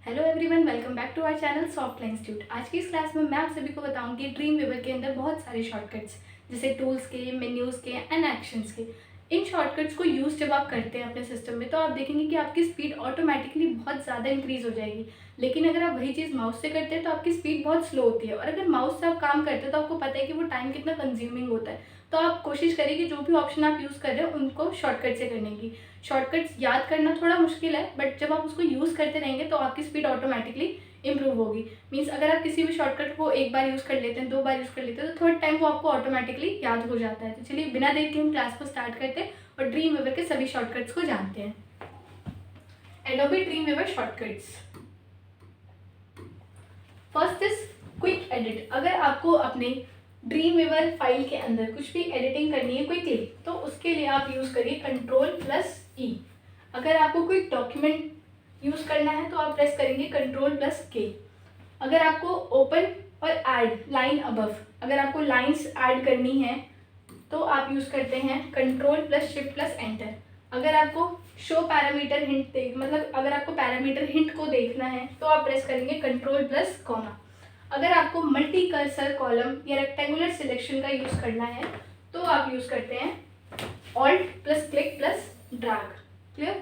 Hello everyone, welcome back to our channel Softline institute. आज की इस क्लास में मैं आप सभी को बताऊंगी ड्रीम वेवर के अंदर बहुत सारे शॉर्टकट्स, जैसे टूल्स के, मेन्यूज़ के एंड एक्शंस के। इन शॉर्टकट्स को यूज़ जब आप करते हैं अपने सिस्टम में तो आप देखेंगे कि आपकी स्पीड ऑटोमेटिकली बहुत ज़्यादा इंक्रीज़ हो जाएगी। लेकिन अगर आप वही चीज़ माउस से करते हैं तो आपकी स्पीड बहुत स्लो होती है, और अगर माउस से आप काम करते हैं तो आपको पता है कि वो टाइम कितना कंज्यूमिंग होता है। तो आप कोशिश करिए कि जो भी ऑप्शन आप यूज़ कर रहे हैं उनको शॉर्टकट से करने की। शॉर्टकट्स याद करना थोड़ा मुश्किल है, बट जब आप उसको यूज़ करते रहेंगे तो आपकी स्पीड ऑटोमेटिकली इंप्रूव होगी। मीन्स अगर आप किसी भी शॉर्टकट को एक बार यूज़ कर लेते हैं, 2 बार यूज़ कर लेते हैं, तो थर्ड टाइम वो आपको ऑटोमेटिकली याद हो जाता है। तो चलिए बिना देर के हम क्लास को स्टार्ट करते हैं और ड्रीम वेवर के सभी शॉर्टकट्स को जानते हैं। Adobe Dreamweaver shortcuts. First is quick edit. अगर आपको अपने ड्रीम वेवर फाइल के अंदर कुछ भी एडिटिंग करनी है क्विकली, तो उसके लिए आप यूज़ करिए Ctrl+E। अगर आपको कोई डॉक्यूमेंट यूज़ करना है तो आप प्रेस करेंगे Ctrl+K। अगर आपको ओपन और ऐड लाइन अबव, अगर आपको लाइंस ऐड करनी है तो आप यूज़ करते हैं Ctrl+Shift+Enter। अगर आपको शो पैरामीटर हिंट मतलब अगर आपको पैरामीटर हिंट को देखना है तो आप प्रेस करेंगे Ctrl+, अगर आपको मल्टी कर्सर कॉलम या रेक्टेंगुलर सिलेक्शन का यूज़ करना है तो आप यूज़ करते हैं Alt+Click+Drag। Clear.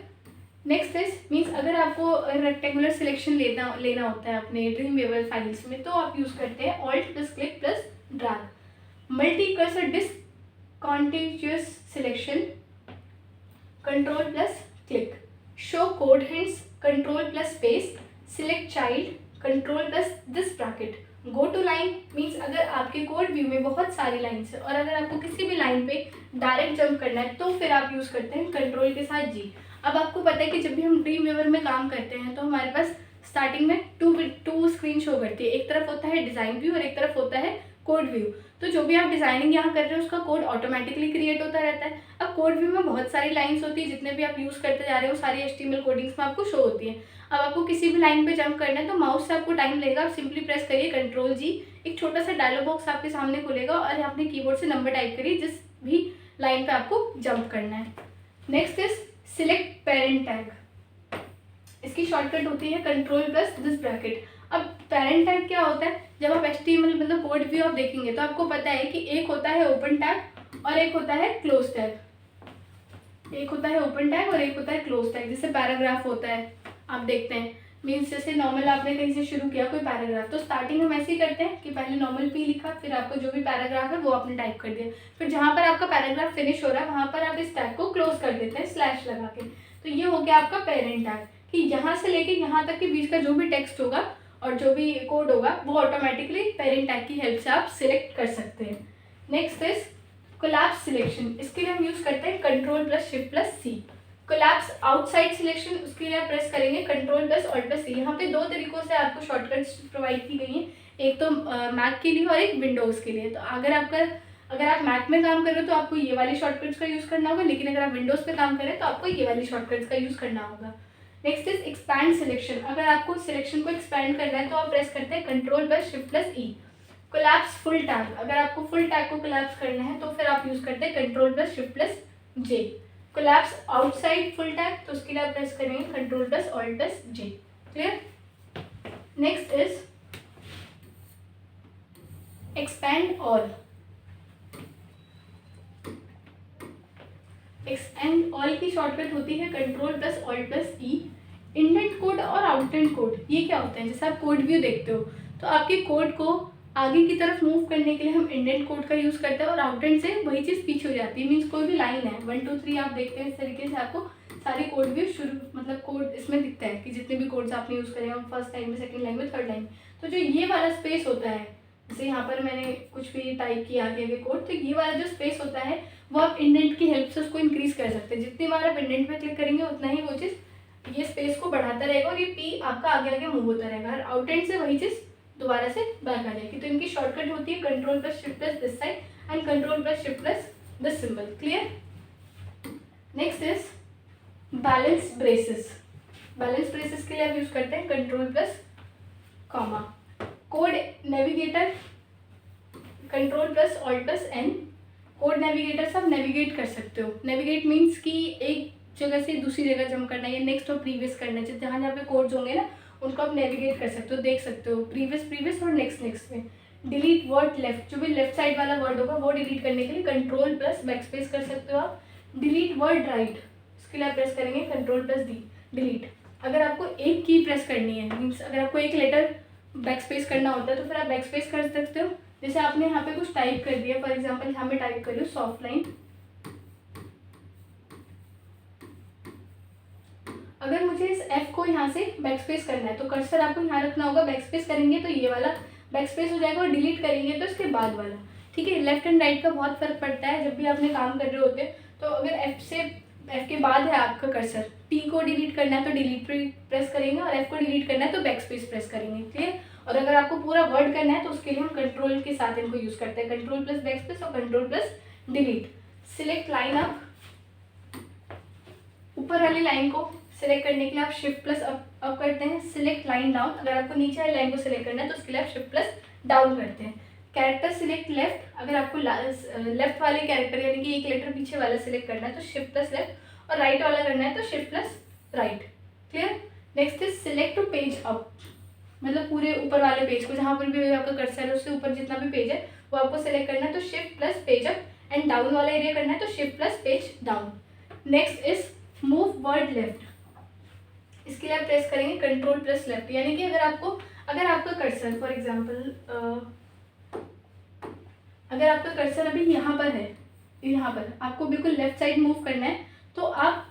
Next is means अगर आपको रेक्टेंगुलर सिलेक्शन लेना होता है अपने ड्रीम वेवर फाइल्स में तो आप यूज़ करते हैं Alt+Click+Drag। Multi cursor discontinuous selection Ctrl+Click। Show code hints Ctrl+Space। Select child Ctrl+this bracket. Go to line means अगर आपके कोड व्यू में बहुत सारी लाइन्स है और अगर आपको किसी भी लाइन पे डायरेक्ट जंप करना है तो फिर आप यूज़ करते हैं कंट्रोल के साथ जी। अब आपको पता है कि जब भी हम ड्रीम वेवर में काम करते हैं तो हमारे पास स्टार्टिंग में टू स्क्रीन शो करती है। एक तरफ होता है डिज़ाइन व्यू और एक तरफ होता है कोड व्यू। तो जो भी आप डिज़ाइनिंग यहाँ कर रहे हो उसका कोड ऑटोमेटिकली क्रिएट होता रहता है। अब कोड व्यू में बहुत सारी लाइन्स होती है, जितने भी आप यूज़ करते जा रहे हो सारी HTML कोडिंग्स में आपको शो होती है। अब आपको किसी भी लाइन पे जंप करना है तो माउस से आपको टाइम लगेगा, आप सिंपली प्रेस करिए Ctrl+G। एक छोटा सा डायलॉग बॉक्स आपके सामने खुलेगा और अपने कीबोर्ड से नंबर टाइप करिए जिस भी लाइन पे आपको जंप करना है। Next is select parent tag. इसकी शॉर्टकट होती है Ctrl+this ब्रैकेट। अब पेरेंट टैग क्या होता है, जब आप HTML मतलब कोड व्यू आप देखेंगे तो आपको पता है कि एक होता है ओपन टैग और एक होता है क्लोज टैग। एक होता है ओपन टैग और एक होता है क्लोज टैग। जैसे पैराग्राफ होता है, आप देखते हैं मीन्स जैसे नॉर्मल आपने कहीं से शुरू किया कोई पैराग्राफ तो स्टार्टिंग हम ऐसे ही करते हैं कि पहले नॉर्मल P लिखा, फिर आपको जो भी पैराग्राफ है वो आपने टाइप कर दिया, फिर जहाँ पर आपका पैराग्राफ फिनिश हो रहा है वहाँ पर आप इस टैग को क्लोज कर देते हैं स्लैश लगा के। तो ये हो गया आपका पेरेंट टैग कि यहाँ से लेके यहाँ तक के बीच का जो भी टेक्स्ट होगा और जो भी कोड होगा वो ऑटोमेटिकली पेरेंट टैग की हेल्प से आप सिलेक्ट कर सकते हैं। Next is collapse selection. इसके लिए हम यूज़ करते हैं Ctrl+Shift+C। कोलैप्स आउटसाइड सिलेक्शन, उसके लिए आप प्रेस करेंगे Ctrl+Alt+C। यहाँ पे दो तरीकों से आपको शॉर्टकट्स प्रोवाइड की गई हैं, एक तो मैक के लिए और एक विंडोज़ के लिए। तो अगर आप मैक में काम कर रहे हो तो आपको ये वाली शॉर्टकट्स का यूज़ करना होगा, लेकिन अगर आप विंडोज़ पे काम कर रहे हैं तो आपको ये वाली शॉर्टकट्स का यूज़ करना होगा। Next is expand selection. अगर आपको सिलेक्शन को एक्सपैंड करना है तो आप प्रेस करते हैं Ctrl+Shift+E। Collapse full tag. अगर आपको फुल टैग को कोलैप्स करना है तो फिर आप यूज़ करते हैं Ctrl+Shift+J। Collapse outside full tag तो उसके लिए आप प्रेस करेंगे Ctrl+Alt+J। Clear. Next is expand all. Expand all की शॉर्टकट होती है Ctrl+Alt+E। इंडेंट कोड और आउटडेंट कोड ये क्या होता है, जैसे आप कोड व्यू देखते हो तो आपके कोड को आगे की तरफ मूव करने के लिए हम इंडेंट कोड का यूज़ करते हैं और आउटडेंट से वही चीज़ पीछे हो जाती है। मीन्स कोई भी लाइन है 1 2 3 आप देखते हैं इस तरीके से आपको सारे कोड व्यू शुरू मतलब कोड इसमें दिखता है कि जितने भी कोड्स आपने यूज़ करे हैं फर्स्ट लाइन में, सेकंड लाइन में, थर्ड लाइन। तो जो ये वाला स्पेस होता है, जैसे यहाँ पर मैंने कुछ भी टाइप किया आगे आगे कोड, तो ये वाला जो स्पेस होता है वो आप इंडेंट की हेल्प से उसको इंक्रीज कर सकते हैं। जितनी बार आप इंडेंट पे क्लिक करेंगे उतना ही वो चीज़ ये स्पेस को बढ़ाता रहेगा और ये पी आपका आगे आगे मूव होता रहेगा और आउटडेंट से वही चीज़ दोबारा से बैक आ जाएगी। तो इनकी शॉर्टकट होती है Ctrl+Shift+this side and Ctrl+Shift+this symbol. Clear. Next is balance braces. Balance braces के लिए आप यूज़ करते हैं Ctrl+, code navigator Ctrl+Alt+N। Code navigator से आप नेविगेट कर सकते हो। नेविगेट मीन्स कि एक जगह से दूसरी जगह जंप करना है या नेक्स्ट और प्रीवियस करना है, जहाँ जहाँ पे कोड्स होंगे ना उनको आप नेविगेट कर सकते हो, देख सकते हो प्रीवियस प्रीवियस और नेक्स्ट नेक्स्ट में। डिलीट वर्ड लेफ्ट, जो भी लेफ्ट साइड वाला वर्ड होगा वो डिलीट करने के लिए कंट्रोल प्लस बैक स्पेस कर सकते हो आप। डिलीट वर्ड राइट, इसके लिए आप प्रेस करेंगे कंट्रोल प्लस डी, डिलीट। अगर आपको एक की प्रेस करनी है, मीन्स अगर आपको एक लेटर बैक स्पेस करना होता है तो फिर आप बैक स्पेस कर सकते हो। जैसे आपने यहाँ पे कुछ टाइप कर दिया, फॉर एग्जांपल यहाँ पे टाइप कर लो सॉफ्ट लाइन। अगर मुझे इस एफ को यहाँ से बैक स्पेस करना है तो कर्सर आपको यहाँ रखना होगा, बैक स्पेस करेंगे तो ये वाला बैक स्पेस हो जाएगा और डिलीट करेंगे तो इसके बाद वाला। ठीक है, लेफ्ट एंड राइट का बहुत फर्क पड़ता है जब भी आपने काम कर रहे होते हैं। तो अगर एफ के बाद है आपका कर्सर, टी को डिलीट करना है तो डिलीट प्रेस करेंगे और एफ को डिलीट करना है तो बैक स्पेस प्रेस करेंगे। क्लियर। और अगर आपको पूरा वर्ड करना है तो उसके लिए हम कंट्रोल के साथ इनको यूज करते हैं, कंट्रोल प्लस बैक स्पेस और control plus delete. Select line up, ऊपर वाली लाइन को सिलेक्ट करने के लिए आप शिफ्ट प्लस अप करते हैं। सिलेक्ट लाइन डाउन, अगर आपको नीचे वाली लाइन को सिलेक्ट करना है तो उसके लिए आप शिफ्ट प्लस डाउन करते हैं। कैरेक्टर सिलेक्ट लेफ्ट, अगर आपको लेफ्ट वाले कैरेक्टर यानी कि एक लेटर पीछे वाला सिलेक्ट करना है तो शिफ्ट प्लस लेफ्ट, और राइट वाला करना है तो shift plus right. Clear. Next is select to page up, मतलब पूरे ऊपर वाले पेज को, जहाँ पर भी आपका कर्सर है उससे ऊपर जितना भी पेज है वो आपको सिलेक्ट करना है तो shift plus page up, and down वाला एरिया करना है तो shift plus page down. Next is move word left, इसके लिए आप प्रेस करेंगे कंट्रोल प्लस लेफ्ट, यानी कि अगर आपका कर्सर फॉर एग्जांपल अगर आपका कर्सर अभी यहाँ पर है, यहाँ पर आपको बिल्कुल लेफ्ट साइड मूव करना है तो आप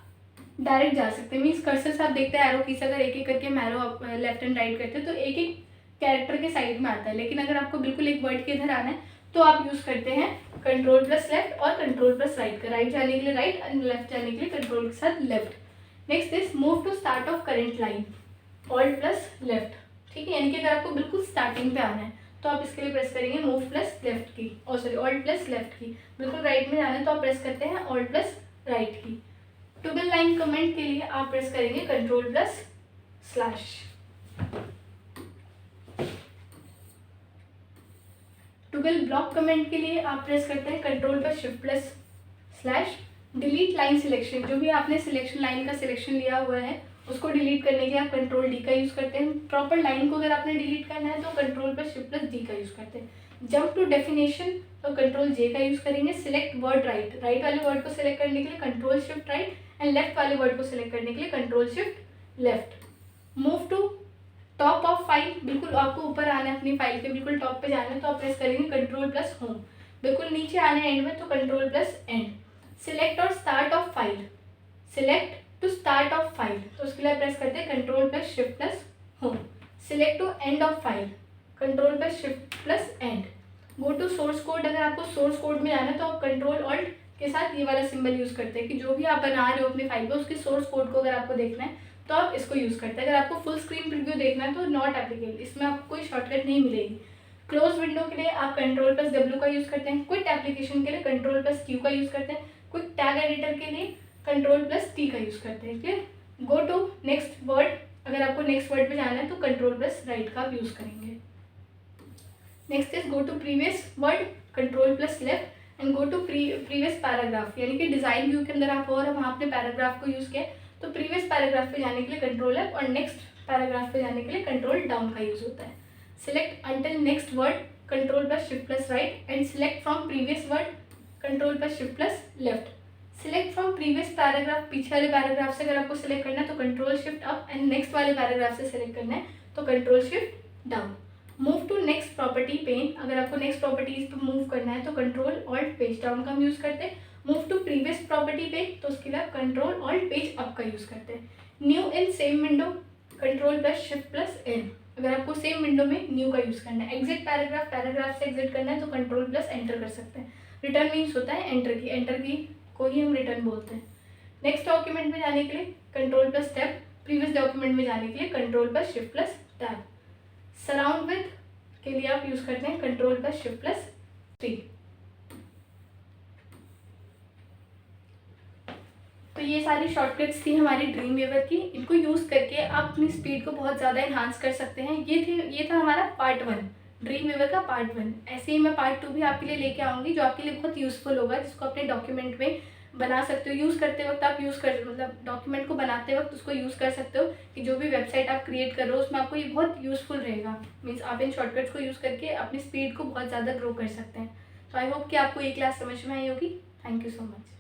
डायरेक्ट जा सकते हैं। मीन्स कर्सर से आप देखते हैं एरो की से अगर एक एक करके हम एरो लेफ्ट एंड राइट करते हैं तो एक एक कैरेक्टर के साइड में आता है, लेकिन अगर आपको बिल्कुल एक वर्ड के इधर आना है तो आप यूज़ करते हैं कंट्रोल प्लस लेफ्ट और कंट्रोल प्लस राइट का, राइट जाने के लिए राइट एंड लेफ्ट जाने के लिए कंट्रोल के साथ left. Next is move to start of current line, alt plus left. ठीक है, यानी कि अगर आपको बिल्कुल स्टार्टिंग पे आना है तो आप इसके लिए प्रेस करेंगे मूव प्लस लेफ्ट की, और सॉरी ऑल्ट प्लस लेफ्ट की। बिल्कुल राइट में जाना है तो आप प्रेस करते हैं ऑल्ट प्लस राइट की। टॉगल लाइन कमेंट के लिए आप प्रेस करेंगे control plus slash. Toggle block comment के लिए आप प्रेस करते हैं control plus shift plus slash. Delete line selection, जो भी आपने सिलेक्शन लाइन का सिलेक्शन लिया हुआ है उसको डिलीट करने के लिए आप कंट्रोल डी का यूज़ करते हैं। प्रॉपर लाइन को अगर आपने डिलीट करना है तो control plus shift plus D का यूज़ करते हैं। जंप टू डेफिनेशन तो कंट्रोल जे का यूज़ करेंगे। सिलेक्ट वर्ड राइट, राइट वाले वर्ड को सिलेक्ट करने के लिए control shift right, and left वाले वर्ड को सिलेक्ट करने के लिए control shift left. Move to top of file, बिल्कुल आपको ऊपर आना है अपनी फाइल के बिल्कुल टॉप पे जाना है तो आप प्रेस करेंगे कंट्रोल प्लस होम। बिल्कुल नीचे आना है एंड में तो कंट्रोल प्लस एंड। सिलेक्ट और start of file, select to start of file तो उसके लिए प्रेस करते हैं control plus shift plus home. Select to end of file, control plus shift plus end. Go to source code, अगर आपको source code में जाना है तो आप कंट्रोल ऑल्ट के साथ ये वाला सिंबल यूज़ करते हैं कि जो भी आप बना रहे हो अपनी फाइल पे उसके सोर्स कोड को अगर आपको देखना है तो आप इसको यूज़ करते हैं। अगर आपको फुल स्क्रीन प्रीव्यू देखना है तो नॉट एप्लीकेबल, इसमें आपको कोई शॉर्टकट नहीं मिलेगी। क्लोज विंडो के लिए आप कंट्रोल प्लस डब्ल्यू का यूज़ करते हैं। क्विक एप्लीकेशन के लिए कंट्रोल प्लस क्यू का यूज़ करते हैं। क्विक टैग एडिटर के लिए कंट्रोल प्लस टी का यूज़ करते हैं। Clear. Go to next word, अगर आपको नेक्स्ट वर्ड पे जाना है तो कंट्रोल प्लस राइट का आप यूज़ करेंगे। Next is go to previous word, control plus left, and go to previous paragraph, यानी कि डिज़ाइन व्यू के अंदर आप हो और वहाँ आपने पैराग्राफ को यूज़ किया तो प्रीवियस पैराग्राफ पे जाने के लिए कंट्रोल अप और नेक्स्ट पैराग्राफ पे जाने के लिए कंट्रोल डाउन का यूज़ होता है। Select until next word, control plus shift plus right, and select from previous word, control plus shift plus left. Select from previous paragraph, पीछे वाले पैराग्राफ से अगर आपको सिलेक्ट करना है तो control shift up, and next वाले पैराग्राफ से सिलेक्ट करना है तो control shift down. Move to next property pane, अगर आपको नेक्स्ट प्रॉपर्टीज पे मूव करना है तो कंट्रोल ऑल्ट पेज डाउन का हम यूज़ करते हैं। Move to previous property page तो उसके लिए आप कंट्रोल ऑल्ट पेज अप का यूज़ करते हैं। New in same window, control plus shift plus N, अगर आपको सेम विंडो में न्यू का यूज़ करना है। एग्जिट पैराग्राफ, पैराग्राफ से एग्जिट करना है तो कंट्रोल प्लस एंटर कर सकते हैं। रिटर्न मीन्स होता है एंटर की, एंटर की को ही हम रिटर्न बोलते हैं। नेक्स्ट डॉक्यूमेंट में जाने के लिए control plus tab, previous document में जाने के लिए control plus shift plus tab. Surround with के लिए आप यूज़ करते हैं कंट्रोल प्लस शिफ्ट प्लस 3। तो ये सारी शॉर्टकट्स थी हमारी ड्रीम वेवर की, इनको यूज़ करके आप अपनी स्पीड को बहुत ज़्यादा इन्हांस कर सकते हैं। ये था हमारा पार्ट 1, ड्रीम वेवर का पार्ट 1। ऐसे ही मैं पार्ट 2 भी आपके लिए लेके आऊँगी जो आपके लिए बहुत यूज़फुल होगा, जिसको अपने डॉक्यूमेंट में बना सकते हो। यूज़ करते वक्त आप मतलब डॉक्यूमेंट को बनाते वक्त उसको यूज़ कर सकते हो कि जो भी वेबसाइट आप क्रिएट कर रहे हो उसमें आपको ये बहुत यूज़फुल रहेगा। मीन्स आप इन शॉर्टकट्स को यूज़ करके अपनी स्पीड को बहुत ज़्यादा ग्रो कर सकते हैं। तो आई होप कि आपको ये क्लास समझ में आई होगी। Thank you so much.